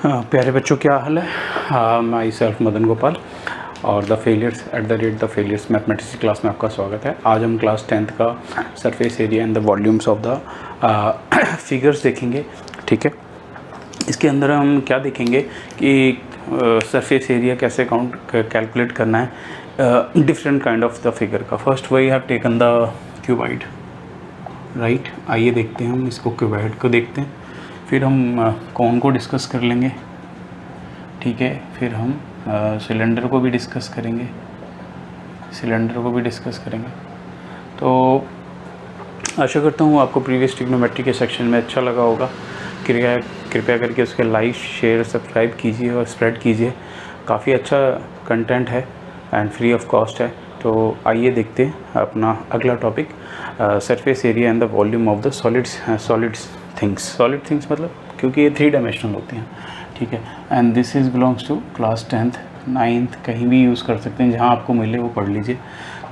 प्यारे बच्चों, क्या हाल है। माई सेल्फ मदन गोपाल और द फेलियर्स मैथमेटिक्स क्लास में आपका स्वागत है। आज हम क्लास 10th का surface area and the volumes of the figures देखेंगे। ठीक है, इसके अंदर हम क्या देखेंगे कि सरफेस एरिया कैसे कैलकुलेट करना है different kind of the figure का। First we have taken the cuboid, right. आइए देखते हैं हम इसको, क्यूबाइड को देखते हैं, फिर हम कौन को डिस्कस कर लेंगे। ठीक है, फिर हम सिलेंडर को भी डिस्कस करेंगे, तो आशा करता हूँ आपको प्रीवियस ट्रिग्नोमेट्री के सेक्शन में अच्छा लगा होगा। कृपया करके उसके लाइक, शेयर, सब्सक्राइब कीजिए और स्प्रेड कीजिए। काफ़ी अच्छा कंटेंट है एंड फ्री ऑफ कॉस्ट है। तो आइए देखते हैं अपना अगला topic, surface area and the volume of the solid things मतलब क्योंकि ये 3 डायमेंशनल होते हैं। ठीक है, and this is belongs to class 10th 9th, कहीं भी यूज़ कर सकते हैं, जहाँ आपको मिले वो पढ़ लीजिए।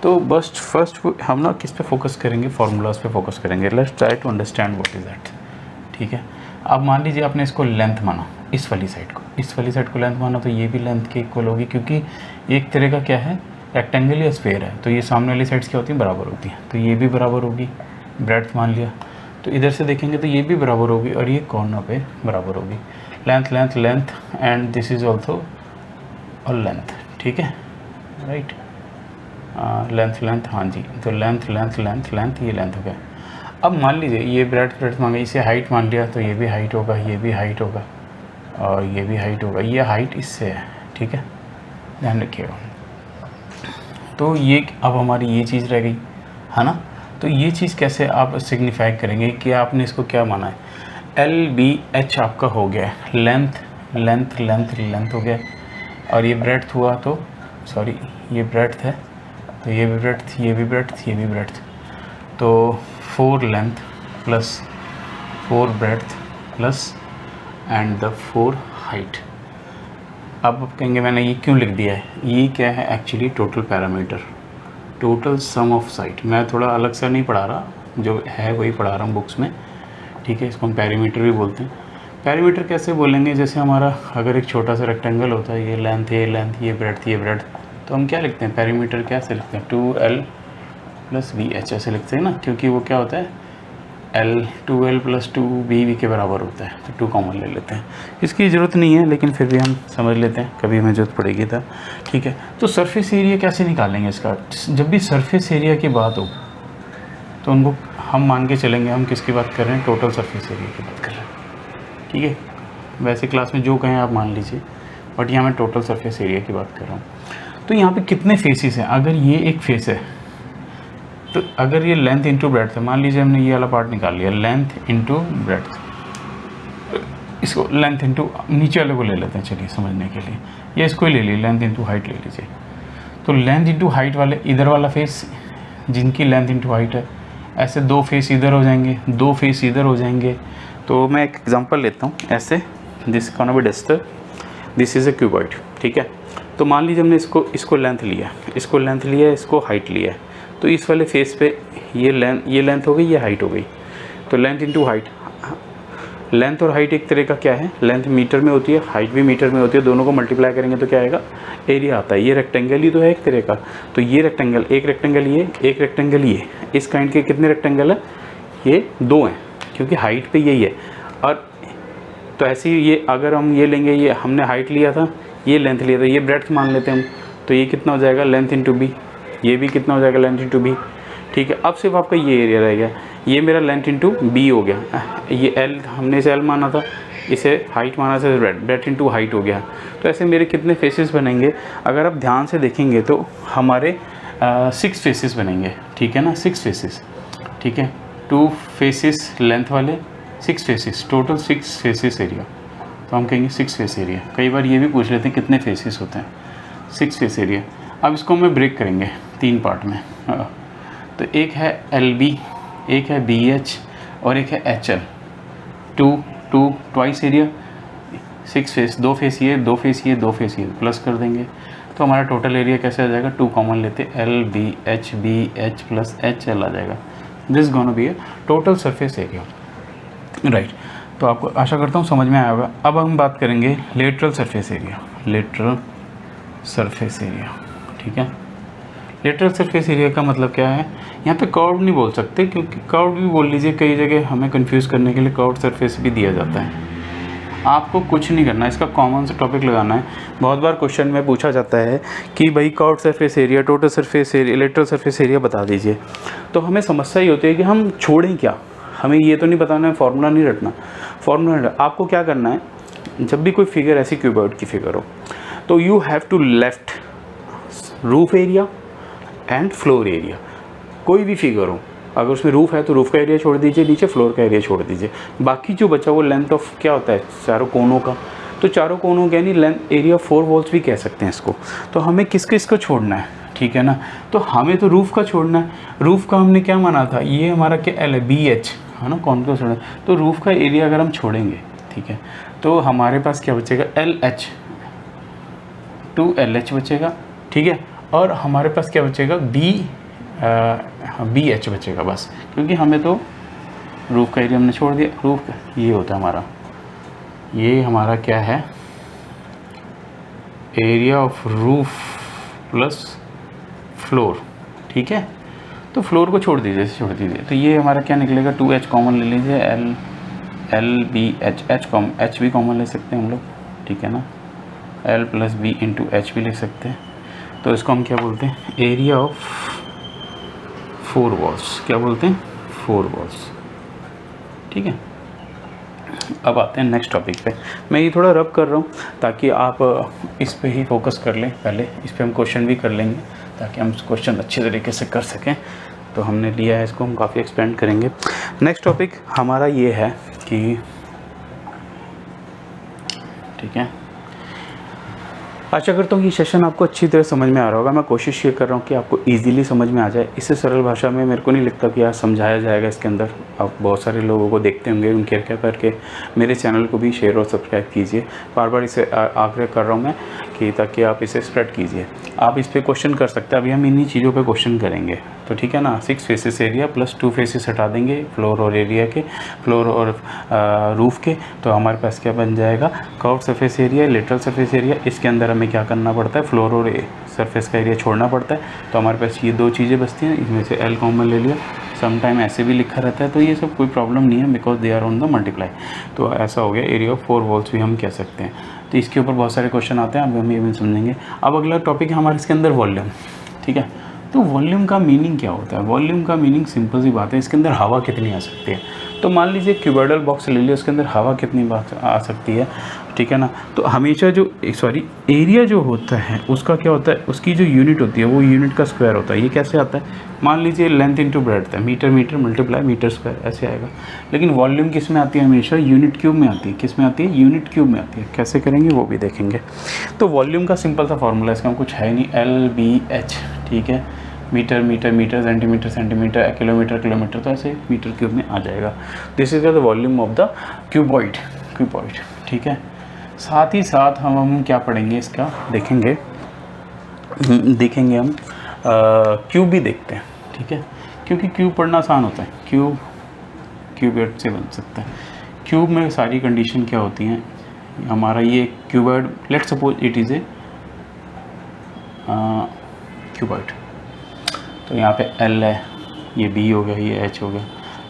तो बस फर्स्ट हम ना किस पे फोकस करेंगे, फार्मूलाज पे फोकस करेंगे। Let's try to understand what is that. ठीक है, अब मान लीजिए आपने इसको लेंथ माना, इस वाली साइड को लेंथ माना, तो ये भी लेंथ के इक्वल होगी, क्योंकि एक तरह का क्या है, रेक्टेंगल या स्फेयर है। तो ये सामने वाली साइड्स क्या होती हैं, बराबर होती हैं। तो ये भी बराबर होगी, ब्रेड्थ मान लिया। तो इधर से देखेंगे तो ये भी बराबर होगी और ये कॉर्नर पे बराबर होगी। Length and this is also और लेंथ। ठीक है, राइट। लेंथ, हाँ जी। तो लेंथ ये लेंथ हो गया। अब मान लीजिए ये ब्रेड्थ मांगे, इसे हाइट मान लिया, तो ये भी हाइट होगा, ये भी हाइट होगा और ये भी हाइट होगा। ये हाइट इससे है। ठीक है, ध्यान रखिएगा। तो ये अब हमारी ये चीज़ रह गई है ना। तो ये चीज़ कैसे आप सिग्निफाई करेंगे कि आपने इसको क्या माना है। LBH आपका हो गया, लेंथ हो गया, और ये ब्रेड्थ हुआ, तो सॉरी ये ब्रेड्थ है, तो ये भी ब्रेड्थ, तो 4 length plus 4 breadth plus and the 4 height. अब आप कहेंगे मैंने ये क्यों लिख दिया है, ये क्या है actually total parameter, total sum of side. मैं थोड़ा अलग से नहीं पढ़ा रहा, जो है वही पढ़ा रहा हूँ बुक्स में। ठीक है, इसको हम पैरीमीटर भी बोलते हैं। पैरीमीटर कैसे बोलेंगे, जैसे हमारा अगर एक छोटा सा रेक्टेंगल होता है, ये लेंथ, ये ब्रेड्थ, तो हम क्या लिखते हैं, पैरीमीटर कैसे लिखते हैं, 2L + VH ऐसे लिखते हैं ना, क्योंकि वो क्या होता है, 2L + 2B के बराबर होता है। तो 2 कॉमन ले लेते हैं, इसकी ज़रूरत नहीं है लेकिन फिर भी हम समझ लेते हैं, कभी हमें ज़रूरत पड़ेगी था। ठीक है, तो सरफेस एरिया कैसे निकालेंगे इसका। जब भी सरफेस एरिया की बात हो तो उनको हम मान के चलेंगे, हम किसकी बात कर रहे हैं, टोटल सरफेस एरिया की बात कर रहे हैं। ठीक है, वैसे क्लास में जो कहें आप मान लीजिए, बट यहाँ मैं टोटल सरफेस एरिया की बात कर रहा हूँ। तो यहाँ पे कितने फेसेस हैं, अगर ये एक फेस है, तो अगर ये लेंथ इंटू ब्रेड्थ है, मान लीजिए हमने ये वाला पार्ट निकाल लिया, लेंथ इंटू ब्रेड्थ, इसको लेंथ इंटू नीचे वाले को ले लेते हैं, चलिए समझने के लिए, ये इसको ही ले लीजिए, लेंथ इंटू हाइट ले लीजिए। तो लेंथ इंटू हाइट वाले इधर वाला फेस जिनकी लेंथ इंटू हाइट है, ऐसे 2 फेस इधर हो जाएंगे, 2 फेस इधर हो जाएंगे। तो मैं एक एग्जांपल लेता हूँ, ऐसे this can be duster, this is a cuboid. ठीक है, तो मान लीजिए हमने इसको लेंथ लिया, इसको हाइट लिया है, तो इस वाले फेस पे ये लेंथ हो गई, ये हाइट हो गई। तो लेंथ इंटू हाइट, लेंथ और हाइट एक तरह का क्या है, लेंथ मीटर में होती है, हाइट भी मीटर में होती है, दोनों को मल्टीप्लाई करेंगे तो क्या आएगा, एरिया आता है। ये रेक्टेंगल ही तो है एक तरह का, तो ये रेक्टेंगल, एक रेक्टेंगल ये, इस काइंड के कितने रेक्टेंगल है, ये 2 हैं, क्योंकि हाइट पे यही है। और तो ऐसे ही ये अगर हम ये लेंगे, ये हमने हाइट लिया था, ये लेंथ लिया था, ये ब्रेड्थ मान लेते हैं हम, तो ये कितना हो जाएगा, लेंथ इंटू बी, ये भी कितना हो जाएगा, लेंथ इंटू बी। ठीक है, अब सिर्फ आपका ये एरिया रह गया, ये मेरा लेंथ इंटू बी हो गया, ये एल, हमने इसे एल माना था, इसे हाइट माना था, ब्रेड्थ इंटू हाइट हो गया। तो ऐसे मेरे कितने फेसेस बनेंगे, अगर आप ध्यान से देखेंगे तो हमारे 6 फेसेस बनेंगे। ठीक है ना, 6 फेसेस। ठीक है, 2 फेसेस लेंथ वाले, 6 फेसेस, टोटल 6 फेसेस एरिया। तो हम कहेंगे 6 फेस एरिया। कई बार ये भी पूछ लेते हैं कितने फेसेस होते हैं, 6 फेस एरिया। अब इसको हमें ब्रेक करेंगे 3 पार्ट में। तो एक है LB, एक है BH और एक है HL। 2 twice area, 6 face, 2 face ये, 2 फेस ये, 2 फेस ये, प्लस कर देंगे तो हमारा टोटल एरिया कैसे आ जाएगा, 2 कॉमन लेते, LBH BH + HL आ जाएगा। This gonna be A total surface area, right. तो आपको आशा करता हूँ समझ में आया होगा। अब हम बात करेंगे lateral surface area, lateral surface area, ठीक है। लेटरल सरफेस एरिया का मतलब क्या है, यहाँ पे कर्व नहीं बोल सकते, क्योंकि कर्व भी बोल लीजिए, कई जगह हमें कंफ्यूज करने के लिए कर्व सरफेस भी दिया जाता है। आपको कुछ नहीं करना है, इसका कॉमन सा टॉपिक लगाना है। बहुत बार क्वेश्चन में पूछा जाता है कि भाई curve surface area, total surface area, lateral surface area बता दीजिए। तो हमें समस्या ये होती है कि हम छोड़ें क्या, हमें ये तो नहीं बताना है, फार्मूला नहीं रटना। फार्मूला आपको क्या करना है, जब भी कोई फिगर ऐसी क्यूबॉइड की फिगर हो, तो you have to left roof area and floor area. कोई भी फिगर हो, अगर उसमें रूफ है तो रूफ का एरिया छोड़ दीजिए, नीचे फ्लोर का एरिया छोड़ दीजिए। बाकी जो बचा वो लेंथ ऑफ क्या होता है, चारों कोनों का। तो चारों कोनों का यानी लेंथ एरिया 4 वॉल्स भी कह सकते हैं इसको। तो हमें किसको छोड़ना है, ठीक है ना। तो हमें तो रूफ का छोड़ना है। रूफ का हमने क्या माना था, ये हमारा क्या एल है, BH है ना, कौन को छोड़ा। तो रूफ का एरिया अगर हम छोड़ेंगे, ठीक है, तो हमारे पास क्या बचेगा, LH, 2LH बचेगा, ठीक है। और हमारे पास क्या बचेगा, BH बचेगा बस, क्योंकि हमें तो रूफ का एरिया हमने छोड़ दिया। रूफ ये होता है हमारा, ये हमारा क्या है, area of roof plus floor, ठीक है। तो फ्लोर को छोड़ दीजिए, तो ये हमारा क्या निकलेगा, 2H कॉमन ले लीजिए, LBH, H भी कॉमन ले सकते हैं हम लोग, ठीक है ना। L + B × H भी लिख सकते हैं। तो इसको हम क्या बोलते हैं, एरिया ऑफ 4 वॉल्स, क्या बोलते हैं, 4 वॉल्स, ठीक है। अब आते हैं नेक्स्ट टॉपिक पे। मैं ये थोड़ा रब कर रहा हूँ ताकि आप इस पे ही फोकस कर लें, पहले इस पे हम क्वेश्चन भी कर लेंगे ताकि हम क्वेश्चन अच्छे तरीके से कर सकें। तो हमने लिया है इसको, हम काफ़ी एक्सपेंड करेंगे। नेक्स्ट टॉपिक हमारा ये है कि, ठीक है, आशा करता हूँ कि सेशन आपको अच्छी तरह समझ में आ रहा होगा। मैं कोशिश ये कर रहा हूँ कि आपको इजीली समझ में आ जाए। इससे सरल भाषा में मेरे को नहीं लगता कि यार समझाया जाएगा इसके अंदर। आप बहुत सारे लोगों को देखते होंगे, उनके क्या करके मेरे चैनल को भी शेयर और सब्सक्राइब कीजिए। बार बार इसे आग्रह कर रहा हूँ मैं कि ताकि आप इसे स्प्रेड कीजिए। आप इस पर क्वेश्चन कर सकते हैं। अभी हम इन्हीं चीज़ों पर क्वेश्चन करेंगे, तो ठीक है ना। 6 फेसेस एरिया प्लस 2 फेसेस हटा देंगे, फ्लोर और एरिया के, फ्लोर और रूफ के। तो हमारे पास क्या बन जाएगा, curve surface area, lateral surface area. इसके अंदर हमें क्या करना पड़ता है, फ्लोर और सरफेस का एरिया छोड़ना पड़ता है। तो हमारे पास ये 2 चीज़ें बचती हैं, इसमें से L कॉमन ले लिया। समटाइम ऐसे भी लिखा रहता है, तो ये सब कोई प्रॉब्लम नहीं है, because they are on the multiply. तो ऐसा हो गया, एरिया ऑफ 4 वॉल्स भी हम कह सकते हैं। तो इसके ऊपर बहुत सारे क्वेश्चन आते हैं, अब हम ये भी समझेंगे। अब अगला टॉपिक है हमारे इसके अंदर वॉल्यूम, ठीक है। तो वॉल्यूम का मीनिंग क्या होता है, वॉल्यूम का मीनिंग सिंपल सी बात है, इसके अंदर हवा कितनी आ सकती है। तो मान लीजिए क्यूबॉइडल बॉक्स ले लिया, उसके अंदर हवा कितनी आ सकती है, ठीक है ना। तो हमेशा जो एरिया जो होता है उसका क्या होता है, उसकी जो यूनिट होती है वो यूनिट का स्क्वायर होता है। ये कैसे आता है, मान लीजिए लेंथ इंटू ब्रेड्थ है, मीटर मल्टीप्लाई मीटर स्क्वायर, ऐसे आएगा। लेकिन वॉल्यूम किस में आती है, हमेशा यूनिट क्यूब में आती है। किस में आती है, यूनिट क्यूब में आती है। कैसे करेंगे वो भी देखेंगे। तो वॉल्यूम का सिंपल सा फॉर्मूला, इसका कुछ है नहीं, LBH, ठीक है। मीटर, सेंटीमीटर, किलोमीटर, तो ऐसे मीटर क्यूब में आ जाएगा। This is the volume of the cuboid, ठीक है। साथ ही साथ हम क्या पढ़ेंगे, इसका देखेंगे हम क्यूब भी देखते हैं, ठीक है, क्योंकि क्यूब पढ़ना आसान होता है। क्यूबॉइड से बन सकता है। क्यूब में सारी कंडीशन क्या होती हैं, हमारा ये cuboid, let's suppose it is a cuboid. तो यहाँ पे L है, ये B हो गया, ये H हो गया।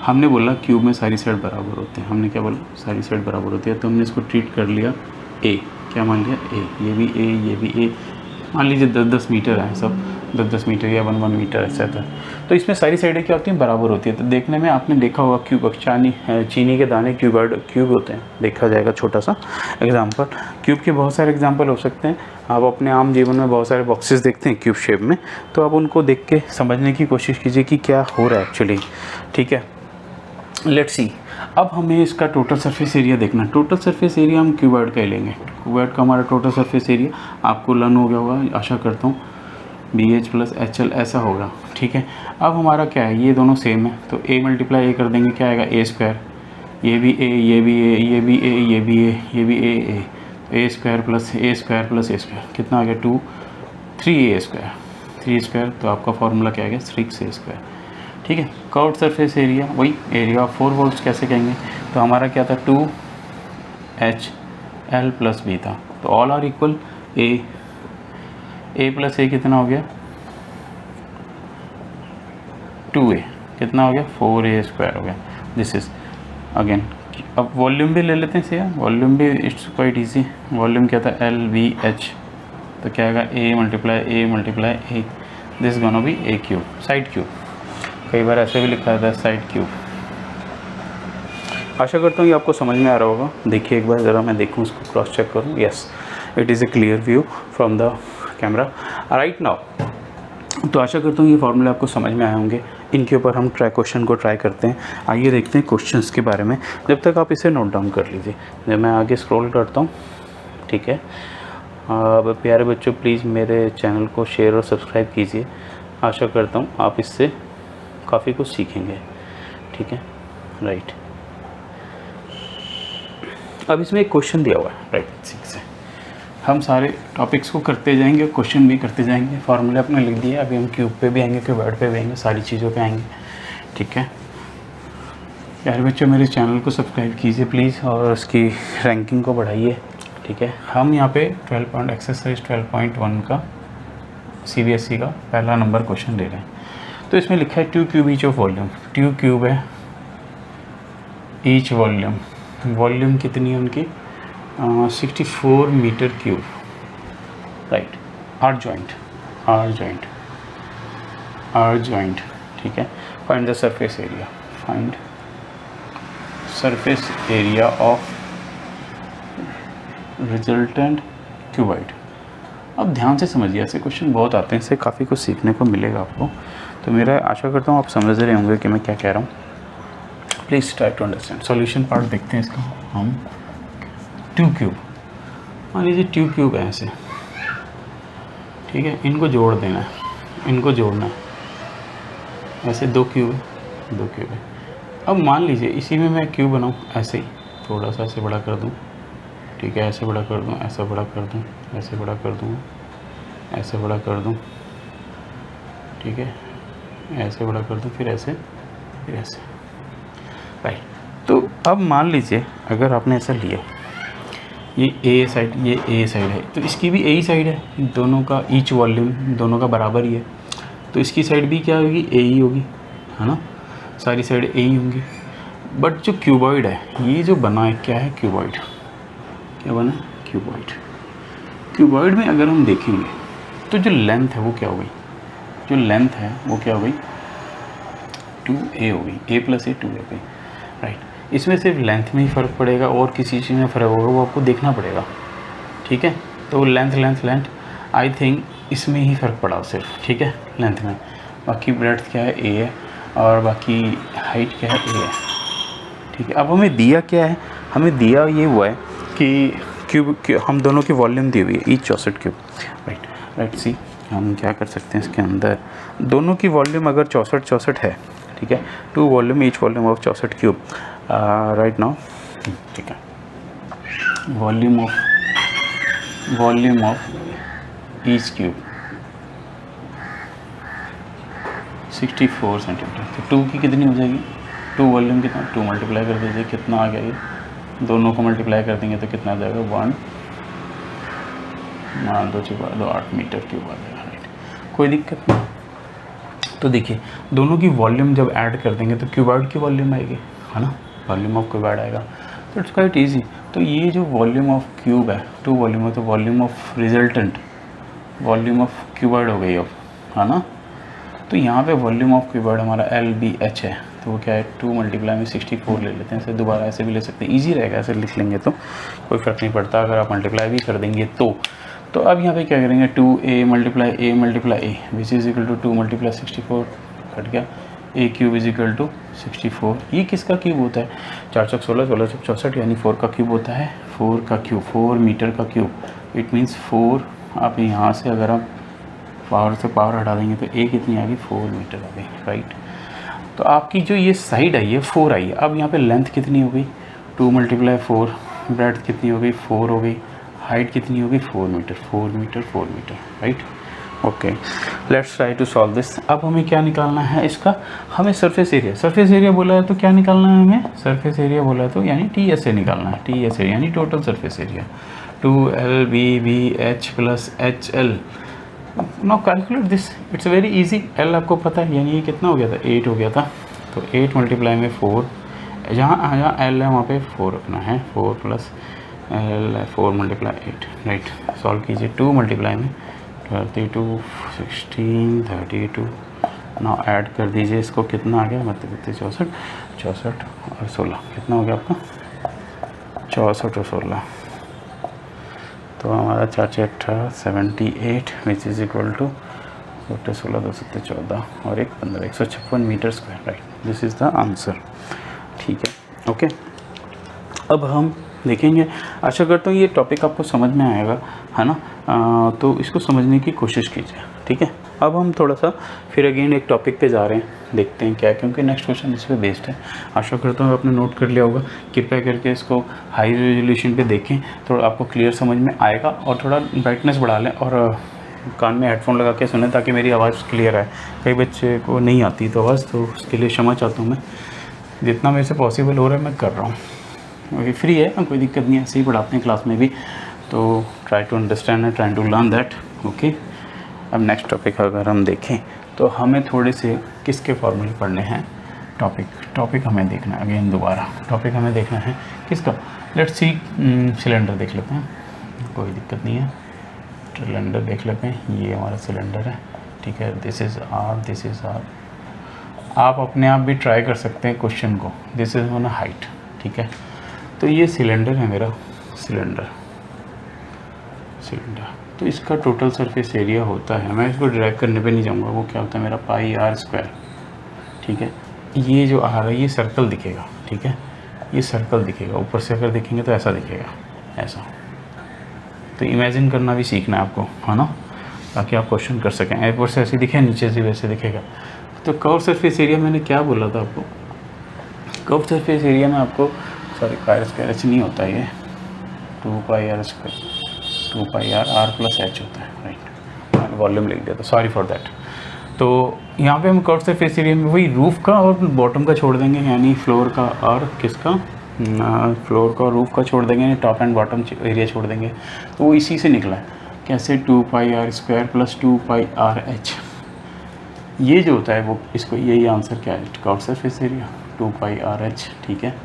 हमने बोला क्यूब में सारी साइड बराबर होते हैं, हमने क्या बोला, सारी साइड बराबर होती है। तो हमने इसको ट्रीट कर लिया A, क्या मान लिया A, ये भी A, ये भी A। मान लीजिए 10-10 मीटर है, सब 10-10 मीटर या 1-1 मीटर ऐसा था। तो इसमें सारी साइडें क्या होती हैं, बराबर होती है। तो देखने में आपने देखा होगा क्यूब, चीनी के दाने क्यूब होते हैं, देखा जाएगा। छोटा सा एग्जांपल, क्यूब के बहुत सारे एग्जांपल हो सकते हैं। आप अपने आम जीवन में बहुत सारे बॉक्सेस देखते हैं क्यूब शेप में, तो आप उनको देख के समझने की कोशिश कीजिए कि क्या हो रहा है एक्चुअली, ठीक है। लेट्स सी, अब हमें इसका टोटल सरफेस एरिया देखना। टोटल सरफेस एरिया हम क्यूबॉइड का ही लेंगे। क्यूबॉइड का हमारा टोटल सरफेस एरिया आपको लर्न हो गया होगा, आशा करता हूँ। BH + HL ऐसा होगा, ठीक है। अब हमारा क्या है, ये दोनों सेम है, तो A × A कर देंगे, क्या आएगा, A²। ये भी A, ये भी A, ये भी A, ये भी A, ये भी A, A² + A² कितना आ गया, 2, 3A²। 3 स्क्वायर, तो आपका फॉर्मूला क्या आ गया, 6A², ठीक है। कर्व्ड सरफेस एरिया, वही एरिया ऑफ 4 वॉल्स कैसे कहेंगे, तो हमारा क्या था 2HL प्लस बी था, तो all are equal, A plus A कितना हो गया 2A, कितना हो गया 4A स्क्वायर हो गया। दिस इज अगेन, अब वॉल्यूम भी ले लेते हैं से, वॉल्यूम भी इट्स क्वाइट इजी। वॉल्यूम क्या था LVH, तो क्या आएगा A multiply A, this gonna भी A क्यूब, साइड क्यूब, कई बार ऐसे भी लिखा जाता है साइड क्यूब। आशा करता हूँ ये आपको समझ में आ रहा होगा। देखिए एक बार ज़रा, मैं देखूँ उसको, क्रॉस चेक करूँ, yes it is a clear view from the camera right now. तो आशा करता हूँ ये फॉर्मूले आपको समझ में आए होंगे। इनके ऊपर हम क्वेश्चन को ट्राई करते हैं। आइए देखते हैं क्वेश्चंस के बारे में, जब तक आप इसे नोट डाउन कर लीजिए। जब मैं आगे स्क्रॉल करता हूँ, ठीक है। अब प्यारे बच्चों प्लीज़ मेरे चैनल को शेयर और सब्सक्राइब कीजिए। आशा करता हूँ आप इससे काफ़ी कुछ सीखेंगे, ठीक है, राइट। अब इसमें एक क्वेश्चन दिया हुआ है, राइट, ठीक से हम सारे टॉपिक्स को करते जाएंगे, क्वेश्चन भी करते जाएंगे। फार्मूले अपने लिख दिए, अभी हम क्यूब पे भी आएंगे, क्यूबॉइड पे भी आएंगे, सारी चीज़ों पे आएंगे, ठीक है। प्यारे बच्चों मेरे चैनल को सब्सक्राइब कीजिए प्लीज़ और उसकी रैंकिंग को बढ़ाइए, ठीक है। हम यहाँ पे एक्सरसाइज 12.1 का CBSE का पहला नंबर क्वेश्चन ले रहे हैं। तो इसमें लिखा है 2 cube each of volume, 2 cube है ईच वॉल्यूम, वॉल्यूम कितनी है उनकी 64 metre cube, right. Are joint, ठीक है। Find the surface area, find surface area of resultant cuboid. अब ध्यान से समझिए, ऐसे क्वेश्चन बहुत आते हैं, इससे काफ़ी कुछ सीखने को मिलेगा आपको। तो मेरा आशा करता हूँ आप समझ रहे होंगे कि मैं क्या कह रहा हूँ। Please try to understand. Solution part देखते हैं इसका हम। 2 क्यूब, मान लीजिए 2 क्यूब है ऐसे, ठीक है। इनको जोड़ देना है, इनको जोड़ना है, ऐसे 2 क्यूब है, 2 क्यूब है। अब मान लीजिए इसी में मैं क्यूब बनाऊँ ऐसे ही, थोड़ा सा ऐसे बड़ा कर दूँ, ठीक है, ऐसे बड़ा कर दूँ, ऐसा बड़ा कर दूँ, ऐसे बड़ा कर दूँ, ऐसे बड़ा कर दूँ, ठीक है, ऐसे बड़ा कर दूँ, फिर ऐसे, फिर ऐसे, राइट। तो अब मान लीजिए अगर आपने ऐसा लिया, ये A साइड, ये A साइड है, तो इसकी भी A साइड है, दोनों का ईच वॉल्यूम दोनों का बराबर ही है, तो इसकी साइड भी क्या होगी A ही होगी, है ना, सारी साइड A ही होंगी। बट जो क्यूबॉइड है, ये जो बना है क्या है क्यूबॉइड, क्या बना है क्यूबॉइड। क्यूबॉइड में अगर हम देखेंगे तो जो लेंथ है वो क्या हो गई, जो लेंथ है वो क्या हो गई 2A हो गई, A प्लस A 2A गई, राइट। इसमें सिर्फ लेंथ में ही फ़र्क पड़ेगा और किसी चीज़ में फ़र्क होगा वो आपको देखना पड़ेगा, ठीक है। तो लेंथ आई थिंक इसमें ही फ़र्क पड़ा सिर्फ, ठीक है, लेंथ में। बाकी ब्रेड्थ क्या है A है और बाकी हाइट क्या है A है, ठीक है। अब हमें दिया क्या है, हमें दिया ये हुआ है कि क्यूब हम दोनों की वॉल्यूम दी हुई है ईच 64 क्यूब, राइट सी। हम क्या कर सकते हैं इसके अंदर, दोनों की वॉल्यूम अगर 64 है, ठीक है, 2 volume each volume of 64 cube, right now, ठीक है। Volume of each cube 64 centimetre, तो 2 की कितनी हो जाएगी, 2 वॉल्यूम कितना, 2 मल्टीप्लाई कर दीजिए, कितना आ गया ये, दोनों को मल्टीप्लाई कर देंगे तो कितना आ जाएगा 1 2 8 मीटर क्यूब आ जाएगा, राइट। कोई दिक्कत नहीं। तो देखिए दोनों की वॉल्यूम जब ऐड कर देंगे तो क्यूबॉइड की वॉल्यूम आएगी, है ना, वॉल्यूम ऑफ क्यूबॉइड आएगा, तो इट्स क्वाइट इजी। तो ये जो वॉल्यूम ऑफ क्यूब है 2 वॉल्यूम है, तो volume of resultant volume of cuboid हो गई अब, है ना। तो यहाँ पे वॉल्यूम ऑफ क्यूबॉइड हमारा LBH है, तो वो क्या है 2 मल्टीप्लाई में 64 ले लेते हैं, ऐसे दोबारा ऐसे भी ले सकते हैं, ईजी रहेगा, ऐसे लिख लेंगे तो कोई फ़र्क नहीं पड़ता अगर आप मल्टीप्लाई भी कर देंगे तो अब यहाँ पे क्या करेंगे 2A multiply A which is equal to 2 multiply 64 cut गया, A cube is equal to 64। ये किसका क्यूब होता है 4 चौक 16 16 चौक 64, यानी 4 का क्यूब होता है, 4 का क्यूब 4 मीटर का क्यूब, इट मीन्स 4। आप यहाँ से अगर आप पावर से पावर हटा देंगे तो A कितनी आ गई 4 मीटर आ गई, राइट। तो आपकी जो ये साइड आई है 4 आई है। अब यहाँ पे लेंथ कितनी हो गई 2 मल्टीप्लाई 4, ब्रेड्थ कितनी हो गई 4 हो गई, हाइट कितनी हो गई 4 metre, right. Okay, let's try to solve this. अब हमें क्या निकालना है इसका, हमें सरफेस एरिया बोला है तो क्या निकालना है हमें, सरफेस एरिया बोला है तो यानी टी एस ए निकालना है, टी एस ए यानी total surface area 2LBBH plus HL। Now calculate this, it's very easy. L आपको पता है यानी ये कितना हो गया था, 8 हो गया था, तो 8 मल्टीप्लाई में 4, जहाँ एल है वहाँ पे 4 रखना है, 4 plus L 4 multiply 8, right. Solve कीजिए, 2 मल्टीप्लाई में 32 16 32, नाउ ऐड कर दीजिए इसको, कितना आ गया, मतलब 64 64 और 16, कितना हो गया आपका 64 और 16, तो हमारा 4 78 विच इज़ इक्वल टू 16 2 7 14 और 1 15 156 metre square, right. This is the answer, ठीक है, ओके। अब हम देखेंगे, आशा करता हूँ ये टॉपिक आपको समझ में आएगा, है ना। तो इसको समझने की कोशिश कीजिए, ठीक है। अब हम थोड़ा सा फिर अगेन एक टॉपिक पे जा रहे हैं, देखते हैं क्या है, क्योंकि नेक्स्ट क्वेश्चन इस पे बेस्ड है। आशा करता हूँ आपने नोट कर लिया होगा, कृपया करके इसको हाई रेजोल्यूशन पे देखें, थोड़ा आपको क्लियर समझ में आएगा, और थोड़ा ब्राइटनेस बढ़ा लें और कान में हेडफोन लगा के सुनें ताकि मेरी आवाज़ क्लियर आए। कई बच्चे को नहीं आती तो आवाज़, तो उसके लिए क्षमा चाहता हूँ मैं, जितना मेरे से पॉसिबल हो रहा है मैं कर रहा हूँ। अभी फ्री है, कोई दिक्कत नहीं है, ऐसे ही पढ़ाते हैं क्लास में भी, तो try to understand and try to learn that, okay. अब नेक्स्ट टॉपिक अगर हम देखें तो हमें थोड़े से किसके फॉर्मूले पढ़ने हैं, टॉपिक हमें देखना है, अगेन दोबारा टॉपिक हमें देखना है किसका, लेट्स सी सिलेंडर देख लेते हैं, कोई दिक्कत नहीं है, सिलेंडर देख लेते हैं, ये हमारा सिलेंडर है, ठीक है, दिस इज़ आर। आप अपने आप भी ट्राई कर सकते हैं क्वेश्चन को, दिस इज़ ऑन हाइट, ठीक है। तो ये सिलेंडर है मेरा, सिलेंडर, तो इसका टोटल सरफेस एरिया होता है, मैं इसको ड्रैग करने पे नहीं जाऊँगा, वो क्या होता है मेरा पाई आर स्क्वायर, ठीक है। ये जो आ रहा है ये सर्कल दिखेगा, ठीक है, ये सर्कल दिखेगा, ऊपर से अगर देखेंगे तो ऐसा दिखेगा, ऐसा। तो इमेजिन करना भी सीखना है आपको, है ना, ताकि आप क्वेश्चन कर सकें। ऊपर से ऐसे दिखे, नीचे से वैसे दिखेगा। तो कर्व सरफेस एरिया मैंने क्या बोला था आपको, कर्व सरफेस एरिया में आपको, सॉरी पाई स्क्वायर एच नहीं होता, ये 2 pi r square, 2 pi r plus h होता है, राइट। मैंने वॉल्यूम लिख दिया था, सॉरी फॉर दैट। तो यहाँ पे हम कर्व सरफेस एरिया में वही रूफ़ का और बॉटम का छोड़ देंगे, यानी फ्लोर का और किसका, फ्लोर का और रूफ़ का छोड़ देंगे, टॉप एंड बॉटम एरिया छोड़ देंगे। तो वो इसी से निकला है, कैसे 2 pi r square plus 2 pi r h, ये जो होता है वो, इसको यही आंसर क्या है, curve surface area 2 pi r H, ठीक है।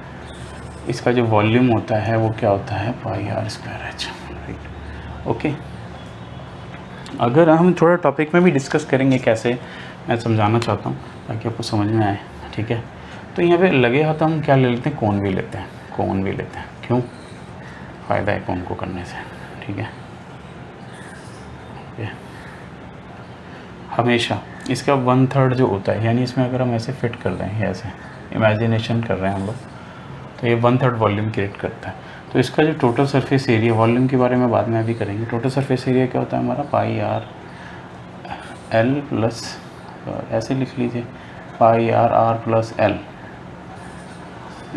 इसका जो वॉल्यूम होता है वो क्या होता है, pi r square h, right, okay. अगर हम थोड़ा टॉपिक में भी डिस्कस करेंगे कैसे, मैं समझाना चाहता हूँ ताकि आपको समझ में आए, ठीक है। तो यहाँ पे लगे हाथ हम क्या ले लेते हैं, कोन भी लेते हैं, कोन भी लेते हैं, क्यों, फ़ायदा है कोन को करने से, ठीक है। हमेशा इसका 1/3 जो होता है, यानी इसमें अगर हम ऐसे फिट कर दें, ऐसे इमेजिनेशन कर रहे हैं हम लोग, तो ये 1/3 वॉल्यूम क्रिएट करता है। तो इसका जो टोटल सरफेस एरिया, वॉल्यूम के बारे में बाद में अभी करेंगे, टोटल सरफेस एरिया क्या होता है हमारा, पाई आर एल प्लस, ऐसे लिख लीजिए, पाई आर प्लस एल,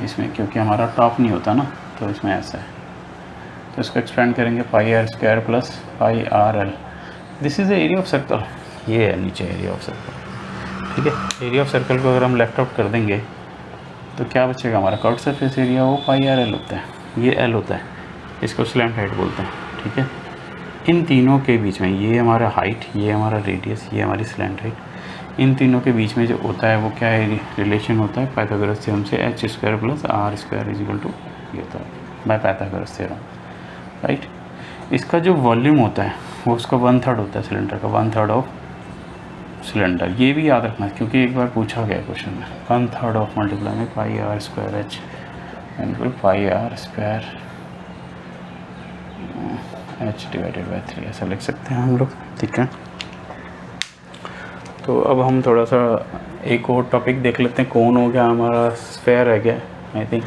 इसमें क्योंकि हमारा टॉप नहीं होता ना, तो इसमें ऐसा है, तो इसको एक्सपेंड करेंगे, pi r square plus pi r l. This is the area of circle, ये है नीचे एरिया ऑफ सर्कल, ठीक है। एरिया ऑफ सर्कल को अगर हम लेफ्ट आउट कर देंगे तो क्या बचेगा हमारा, कर्व सरफेस एरिया वो पाई आर एल होता है, ये एल होता है, इसको स्लैंट हाइट बोलते हैं, ठीक है। इन तीनों के बीच में, ये हमारा हाइट, ये हमारा रेडियस, ये हमारी स्लैंट हाइट, इन तीनों के बीच में जो होता है वो क्या है, रिलेशन होता है पाइथागोरस थ्योरम से, H square plus R square is equal to, ये होता है बाय पाइथागोरस थ्योरम, राइट। इसका जो वॉल्यूम होता है वो उसका 1/3 होता है, सिलेंडर का 1/3 ऑफ सिलेंडर, ये भी याद रखना है क्योंकि एक बार पूछा गया क्वेश्चन में, 1/3 ऑफ मल्टीप्लाई में pi r square h equal pi r square h divided by 3, ऐसा लिख सकते हैं हम लोग, ठीक है। तो अब हम थोड़ा सा एक और टॉपिक देख लेते हैं, कौन हो गया हमारा, स्फेयर है क्या, आई थिंक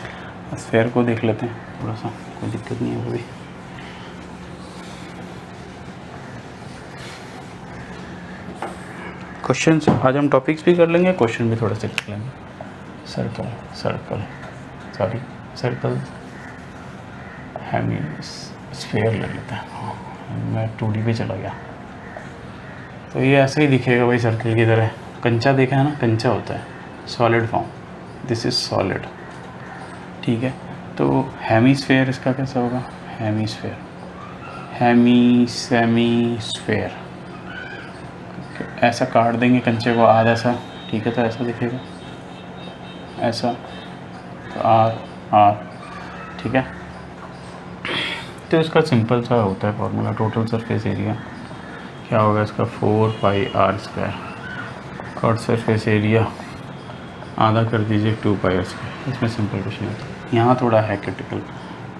स्फेयर को देख लेते हैं थोड़ा सा, कोई दिक्कत नहीं है अभी। क्वेश्चन आज हम टॉपिक्स भी कर लेंगे, क्वेश्चन भी थोड़ा सा कर लेंगे। सर्कल हेमी स्फेयर ले लेते हैं, मैं 2D पे चला गया, तो ये ऐसे ही दिखेगा भाई सर्कल की तरह। कंचा देखा है ना, कंचा होता है solid form, this is solid, ठीक है। तो हेमीस्फेयर इसका कैसा होगा, हेमीस्फेयर, सेमीस्फेयर, ऐसा काट देंगे कंचे को आधा सा, ठीक है, तो ऐसा दिखेगा, ऐसा, तो आर, ठीक है। तो इसका सिंपल सा होता है फॉर्मूला, टोटल सरफेस एरिया क्या होगा इसका 4πr², कॉट सरफेस एरिया आधा कर दीजिए 2πr²। इसमें सिंपल कुछ नहीं होता, यहाँ थोड़ा है क्रिटिकल।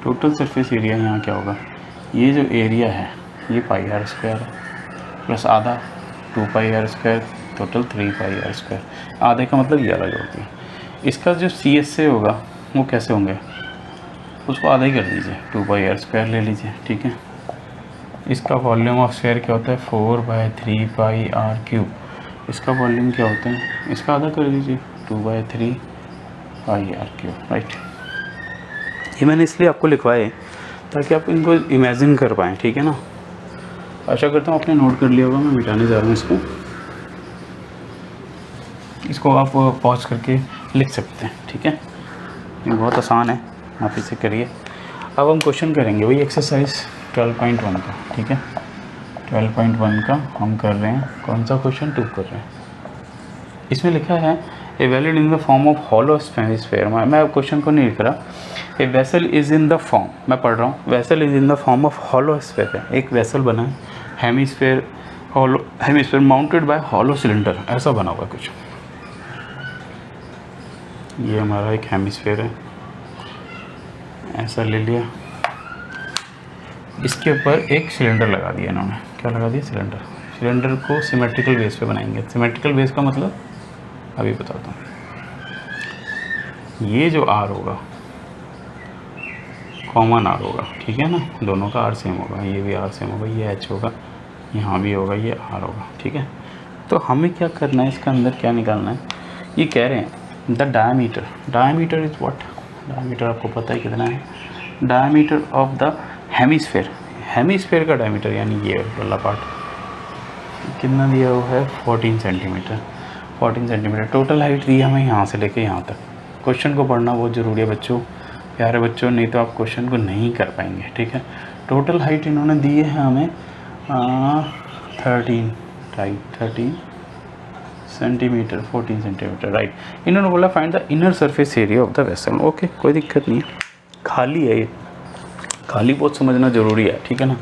टोटल सरफेस एरिया यहाँ क्या होगा, ये जो एरिया है ये πr² है प्लस आधा 2πr², टोटल 3πr²। आधे का मतलब ये वाला जोड़ती है। इसका जो CSA होगा वो कैसे होंगे, उसको आधा ही कर दीजिए, 2πr² ले लीजिए, ठीक है। इसका वॉल्यूम ऑफ स्फीयर क्या होता है 4/3πr³। इसका वॉल्यूम क्या होता है, इसका आधा कर दीजिए 2/3πr³, राइट। ये मैंने इसलिए आपको लिखवाए ताकि आप इनको इमेजिन कर पाएँ, ठीक है ना। आशा करता हूँ आपने नोट कर लिया होगा। मैं मिटाने जा रहा हूँ इसको आप पॉज करके लिख सकते हैं, ठीक है। ये बहुत आसान है, आप इसे करिए। अब हम क्वेश्चन करेंगे वही एक्सरसाइज 12.1 का, ठीक है। 12.1 का हम कर रहे हैं, कौन सा क्वेश्चन 2 कर रहे हैं। इसमें लिखा है a valid in the form of hollow hemisphere. मैं क्वेश्चन को नहीं लिख रहा, a vessel is in the form, मैं पढ़ रहा हूँ, vessel is in the form of hollow hemisphere है। एक वेसल बना है hemisphere, hollow hemisphere mounted by hollow cylinder, ऐसा बना हुआ कुछ। ये हमारा एक हेमिस्फीयर है, ऐसा ले लिया, इसके ऊपर एक सिलेंडर लगा दिया इन्होंने। क्या लगा दिया, सिलेंडर। सिलेंडर को सिमेट्रिकल बेस पे बनाएंगे। सिमेट्रिकल बेस का मतलब अभी बताता हूँ। ये जो आर होगा कॉमन आर होगा, ठीक है ना, दोनों का आर सेम होगा, ये भी आर सेम होगा, ये एच होगा, यहाँ भी होगा, ये आर होगा, ठीक है। तो हमें क्या करना है, इसका अंदर क्या निकालना है। ये कह रहे हैं the diameter, diameter is what, diameter आपको पता है कितना है, diameter of the hemisphere, hemisphere का डायमीटर यानी ये वाला पार्ट कितना दिया हुआ है 14 सेंटीमीटर। 14 सेंटीमीटर टोटल हाइट दी है हमें यहाँ से लेके यहाँ तक। क्वेश्चन को पढ़ना बहुत ज़रूरी है बच्चों, प्यारे बच्चों, नहीं तो आप क्वेश्चन को नहीं कर पाएंगे, ठीक है। टोटल हाइट इन्होंने दी है हमें 13 सेंटीमीटर, 14 सेंटीमीटर, राइट। इन्होंने बोला find the inner surface area of the vessel. Okay, कोई दिक्कत नहीं है, खाली है ये, खाली बहुत समझना ज़रूरी है, ठीक है ना।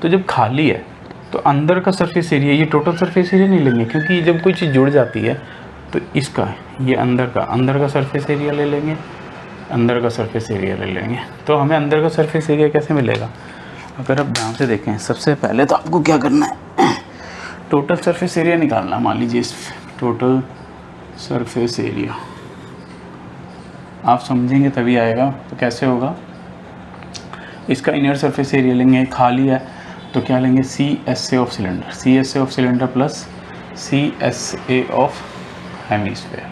तो जब खाली है तो अंदर का सरफेस एरिया, ये टोटल सरफेस एरिया नहीं लेंगे, क्योंकि जब कोई चीज़ जुड़ जाती है तो इसका ये अंदर का सरफेस एरिया ले लेंगे, अंदर का सरफेस एरिया ले लेंगे। तो हमें अंदर का सरफेस एरिया कैसे मिलेगा, अगर आप ध्यान से देखें, सबसे पहले तो आपको क्या करना है, टोटल सरफेस एरिया निकालना। मान लीजिए इस टोटल सरफेस एरिया आप समझेंगे तभी आएगा। तो कैसे होगा, इसका इनर सरफेस एरिया लेंगे, खाली है तो क्या लेंगे, CSA of cylinder, CSA of cylinder plus CSA of hemisphere,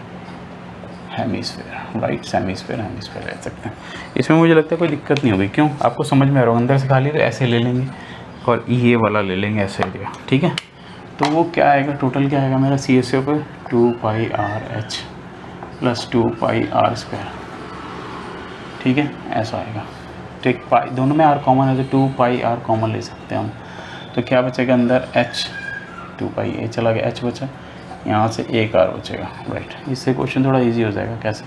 right, hemisphere ले सकते हैं। इसमें मुझे लगता है कोई दिक्कत नहीं होगी, क्यों, आपको समझ में आ रहा होगा। अंदर से खाली तो ऐसे ले लेंगे और ये वाला ले लेंगे ऐसे एरिया, ठीक है। तो वो क्या आएगा, टोटल क्या आएगा मेरा CSA पे 2πRH प्लस 2πr², ठीक है, ऐसा आएगा। ठीक, पाई दोनों में आर कॉमन है तो 2πr कॉमन ले सकते हैं हम। तो क्या बचेगा अंदर h, 2π चला गया, h बचा, यहाँ से एक आर बचेगा, राइट। इससे क्वेश्चन थोड़ा इजी हो जाएगा। कैसे,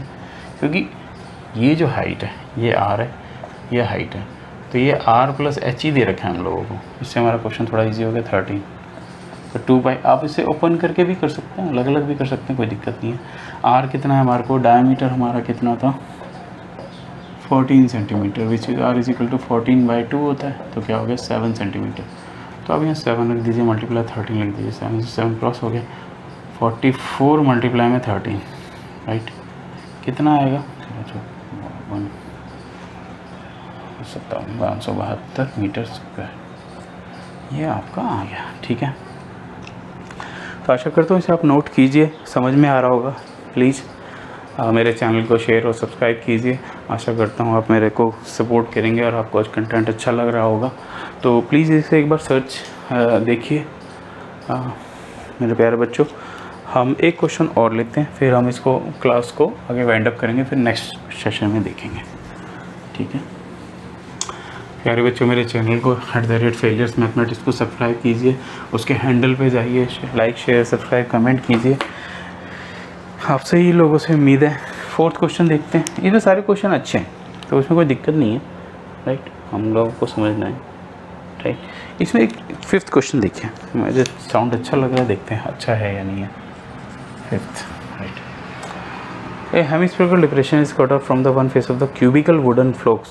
क्योंकि ये जो हाइट है ये आर है, ये हाइट है, तो ये आर प्लस एच ही दे रखा है हम लोगों को। इससे हमारा क्वेश्चन थोड़ा ईजी हो गया। 13 तो 2π, आप इसे ओपन करके भी कर सकते हैं, अलग अलग भी कर सकते हैं, कोई दिक्कत नहीं है। आर कितना है हमारे को, डायमीटर हमारा कितना था 14 centimetre, which is R is equal to 14/2 होता है, तो क्या हो गया 7 सेंटीमीटर। तो अब यहाँ 7 रख दीजिए, मल्टीप्लाई 13 लिख दीजिए, 7 से 7 क्रॉस हो गया, 44 मल्टीप्लाई में 13, राइट, कितना आएगा 57,1272 मीटर स्क्वायर, ये आपका आ गया, ठीक है। तो आशा करता हूँ इसे आप नोट कीजिए, समझ में आ रहा होगा। प्लीज़ मेरे चैनल को शेयर और सब्सक्राइब कीजिए। आशा करता हूँ आप मेरे को सपोर्ट करेंगे और आपको आज कंटेंट अच्छा लग रहा होगा। तो प्लीज़ इसे एक बार सर्च देखिए। मेरे प्यारे बच्चों, हम एक क्वेश्चन और लेते हैं, फिर हम इसको क्लास को आगे वाइंड अप करेंगे, फिर नेक्स्ट सेशन में देखेंगे, ठीक है। प्यारे बच्चों, मेरे चैनल को @failures मैथमेटिक्स को सब्सक्राइब कीजिए, उसके हैंडल पे जाइए, लाइक शेयर सब्सक्राइब कमेंट कीजिए। आपसे ही लोगों से उम्मीद है। 4th क्वेश्चन देखते हैं। इसमें सारे क्वेश्चन अच्छे हैं तो उसमें कोई दिक्कत नहीं है, राइट, हम लोगों को समझना है, राइट। इसमें एक 5th क्वेश्चन देखिए, मुझे साउंड अच्छा लग रहा है, देखते हैं अच्छा है या नहीं है। 5th, right. A hemispherical depression is cut off from the one face of the cubical wooden flocks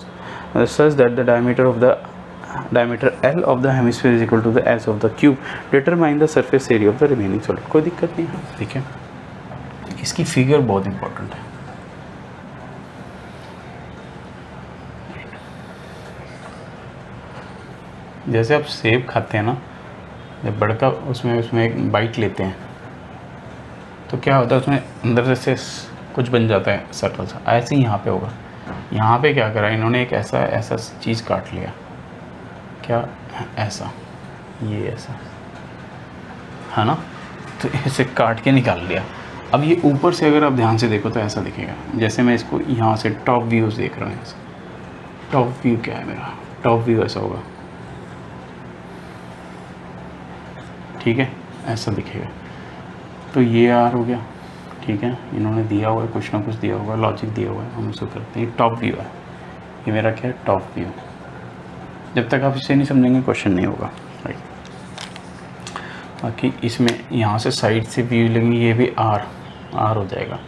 such that the diameter L of the hemisphere is equal to the S of the cube. Determine the surface area of the remaining solid. कोई दिक्कत नहीं है, ठीक है। इसकी figure बहुत important है। जैसे आप सेब खाते हैं ना, जब बड़का उसमें एक बाइट लेते हैं तो क्या होता है, उसमें अंदर से कुछ बन जाता है सर्कल सा। ऐसे ही यहाँ पे होगा। यहाँ पे क्या करा इन्होंने, एक ऐसा चीज़ काट लिया, क्या ऐसा, ये ऐसा है ना, तो इसे काट के निकाल लिया। अब ये ऊपर से अगर आप ध्यान से देखो तो ऐसा दिखेगा। जैसे मैं इसको यहाँ से टॉप व्यूज़ देख रहा हूँ, ऐसे टॉप व्यू क्या है मेरा, टॉप व्यू ऐसा होगा, ठीक है, ऐसा दिखेगा। तो ये आर हो गया, ठीक है, इन्होंने दिया हुआ है, कुछ ना कुछ दिया हुआ है, लॉजिक दिया हुआ है, हम उसको करते हैं। टॉप व्यू है, ये मेरा क्या है, टॉप व्यू। जब तक आप इसे नहीं समझेंगे क्वेश्चन नहीं होगा, राइट। बाकी इसमें यहाँ से साइड से व्यू लेंगे, ये भी आर हो जाएगा,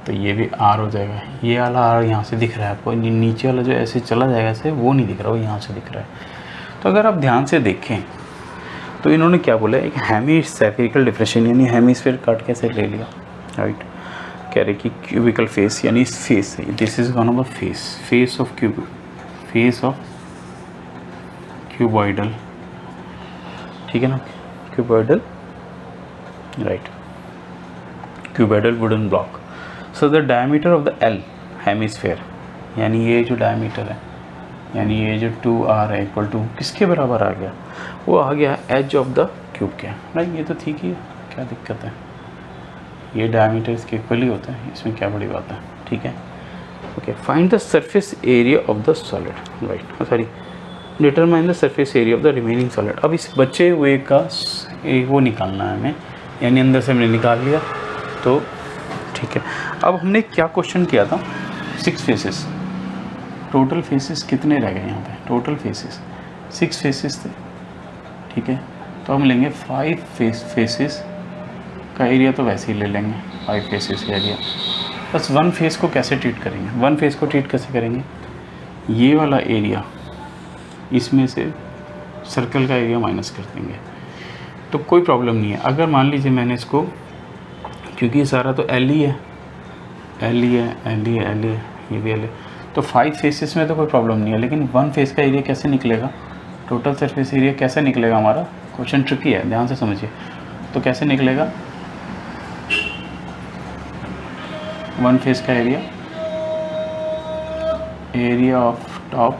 तो ये भी आर हो जाएगा। ये वाला आर यहाँ से दिख रहा है आपको, नीचे वाला जो ऐसे चला जाएगा ऐसे, वो नहीं दिख रहा, वो यहाँ से दिख रहा है। तो अगर आप ध्यान से देखें तो इन्होंने क्या बोला, एक हेमिस्फेरिकल डिप्रेशन, यानी हेमिस्फेयर काट के से ले लिया, राइट। कह रहे कि क्यूबिकल फेस, यानी इस फेस से, this is one of the face of cuboidal, ठीक है ना, cuboidal, right, cuboidal wooden block. So the diameter of the L hemisphere, यानी ये जो डायमीटर है, यानी ये जो 2r है इक्वल टू किसके बराबर आ गया, वो आ गया एज ऑफ द क्यूब के, राइट। ये तो ठीक ही है, क्या दिक्कत है, ये डायमीटर इसके इक्वल ही होता है, इसमें क्या बड़ी बात है, ठीक है। Okay, find the surface area of the solid, right, sorry, determine the surface area of the remaining solid. अब इस बचे हुए का वो निकालना है हमें, यानी अंदर से हमने निकाल लिया, तो ठीक है। अब हमने क्या क्वेश्चन किया था, 6 फेसेस, टोटल फेसेस कितने रह गए यहाँ पे, टोटल फेसेस 6 फेसेस थे, ठीक है। तो हम लेंगे 5 फेसेस का एरिया, तो वैसे ही ले लेंगे 5 फेसेस का एरिया, बस 1 फेस को कैसे ट्रीट करेंगे, 1 फेस को ट्रीट कैसे करेंगे, ये वाला एरिया इसमें से सर्कल का एरिया माइनस कर देंगे, तो कोई प्रॉब्लम नहीं है। अगर मान लीजिए मैंने इसको, क्योंकि ये सारा तो एल ही है, ये भी एल है, तो 5 फेसेस में तो कोई प्रॉब्लम नहीं है, लेकिन 1 फेस का एरिया कैसे निकलेगा, टोटल सरफेस एरिया कैसे निकलेगा हमारा, क्वेश्चन ट्रिकी है, ध्यान से समझिए। तो कैसे निकलेगा 1 फेस का area of top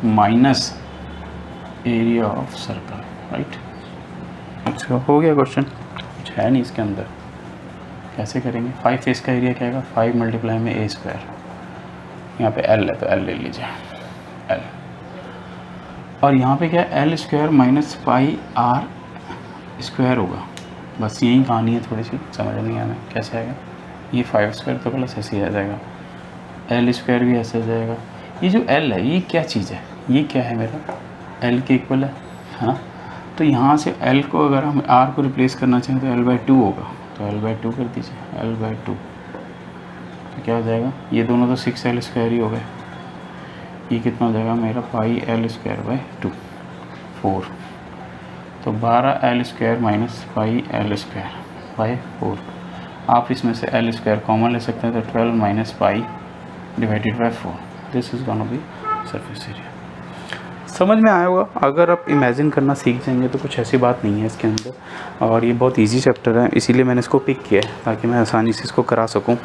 minus area of circle, right. अच्छा, हो गया क्वेश्चन, कुछ है नहीं इसके अंदर। कैसे करेंगे, 5 फेस का एरिया क्या आएगा, 5 मल्टीप्लाई में a², यहाँ पे l है तो l ले लीजिए, l, और यहाँ पे क्या है, l² minus pi r square होगा। बस यही कहानी है, थोड़ी सी समझ नहीं आना कैसे आएगा। ये 5² तो प्लस ऐसे ही आ जाएगा, l² भी ऐसे आ जाएगा। ये जो l है ये क्या चीज़ है, ये क्या है, मेरा l के इक्वल है ना। तो यहाँ से l को अगर हम r को रिप्लेस करना चाहें तो l/2 होगा, तो l/2 कर दीजिए, l/2, तो क्या हो जाएगा, ये दोनों तो 6l² ही हो गए, ये कितना हो जाएगा मेरा, पाई l²/2, 4, तो 12l² माइनस पाई l²/4। आप इसमें से l² कॉमन ले सकते हैं, तो 12 minus pi divided by 4, this is gonna be surface area. समझ में आया होगा। अगर आप इमेजिन करना सीख जाएंगे तो कुछ ऐसी बात नहीं है इसके अंदर, और ये बहुत इजी चैप्टर है, इसीलिए मैंने इसको पिक किया है ताकि मैं आसानी से इसको करा सकूं।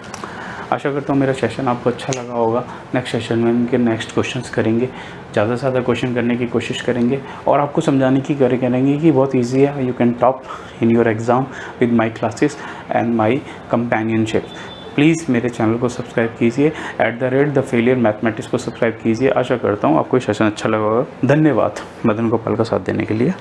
आशा करता हूँ मेरा सेशन आपको अच्छा लगा होगा। नेक्स्ट सेशन में इनके नेक्स्ट क्वेश्चंस करेंगे, ज़्यादा से ज़्यादा क्वेश्चन करने की कोशिश करेंगे और आपको समझाने की करेंगे कि बहुत ईजी है, you can top in your exam with my classes and my companionship. Please मेरे चैनल को सब्सक्राइब कीजिए, @द फेलियर मैथमेटिक्स को सब्सक्राइब कीजिए। आशा करता हूँ आपको ये सेशन अच्छा लगा होगा। धन्यवाद मदन गोपाल का साथ देने के लिए।